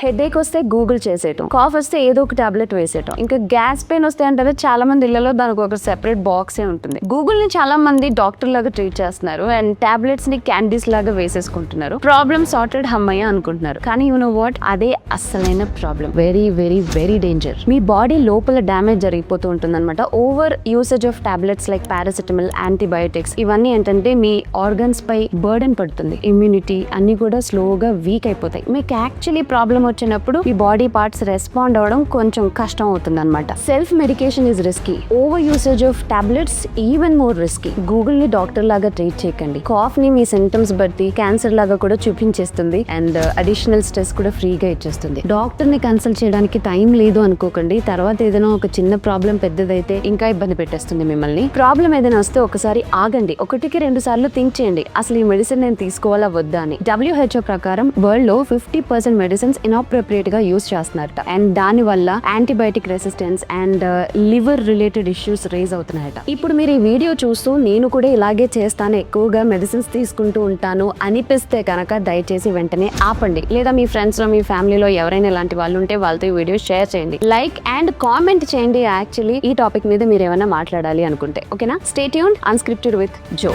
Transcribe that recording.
Headache వస్తే Google చేసేయటం, cough వస్తే ఏదో ఒక టాబ్లెట్ వేసేయటం, ఇంకా గ్యాస్ పెయిన్ వస్తే అంటే చాలా మంది ఇళ్లలో దానికి ఒక సెపరేట్ బాక్సే ఉంటుంది. గూగుల్ ని చాలా మంది డాక్టర్ లాగా ట్రీట్ చేస్తున్నారు అండ్ టాబ్లెట్స్ ని క్యాండీస్ లాగా వేసేసుకుంటున్నారు. ప్రాబ్లమ్ సార్టెడ్ హమ్మయ్య అనుకుంటున్నారు. కానీ యు నో వాట్, అదే అస్సలైన problem. Very very very danger. మీ బాడీ లోపల డ్యామేజ్ జరిగిపోతూ ఉంటుంది అనమాట. Over usage of tablets like paracetamol, antibiotics ఇవన్నీ ఏంటంటే మీ ఆర్గన్స్ పై బర్డెన్ పడుతుంది. ఇమ్యూనిటీ అన్ని కూడా స్లోగా వీక్ అయిపోతాయి. మీకు యాక్చువల్లీ ప్రాబ్లం వచ్చినప్పుడు ఈ బాడీ పార్ట్స్ రెస్పాండ్ అవ్వడం కొంచెం కష్టం అవుతుంది అనమాట. Self medication is risky. Over usage of tablets even more risky. Google ని డాక్టర్ లాగా ట్రీట్ చేయకండి. కాఫ్ ని మీ సింటమ్స్ బట్టి క్యాన్సర్ లాగా కూడా చూపించేస్తుంది అండ్ అడిషనల్ స్ట్రెస్ కూడా ఫ్రీగా ఇచ్చేస్తుంది. డాక్టర్ ని కన్సల్ట్ చేయడానికి టైం లేదు అనుకోకండి. తర్వాత ఏదైనా ఒక చిన్న ప్రాబ్లం పెద్దదైతే ఇంకా ఇబ్బంది పెట్టేస్తుంది మిమ్మల్ని. ప్రాబ్లం ఏదైనా వస్తే ఒకసారి ఆగండి, 1-2 సార్లు థింక్ చేయండి, అసలు ఈ మెడిసిన్ నేను తీసుకోవాలా వద్దా అని. WHO ప్రకారం వరల్డ్ లో 50% మెడిసిన్స్ ఇన్అప్రోప్రియేట్ గా యూజ్ చేస్తున్నారట అండ్ దాని వల్ల antibiotic resistance and liver related issues raise అవుతున్నాయట. ఇప్పుడు మీరు ఈ వీడియో చూస్తూ నేను కూడా ఇలాగే చేస్తాను, ఎక్కువగా మెడిసిన్స్ తీసుకుంటూ ఉంటాను అనిపిస్తే కనుక దయచేసి వెంటనే ఆపండి. లేదా మీ ఫ్రెండ్స్ లో మీ ఫ్యామిలీలో ఎవరైనా ఇలాంటి వాళ్ళు ఉంటే వాళ్ళతో ఈ వీడియో షేర్ చేయండి, లైక్ అండ్ కామెంట్ చేయండి. యాక్చువల్లీ ఈ టాపిక్ మీద మీరు ఏమైనా మాట్లాడాలి అనుకుంటే. ఓకేనా? Stay tuned. Unscripted with Joe.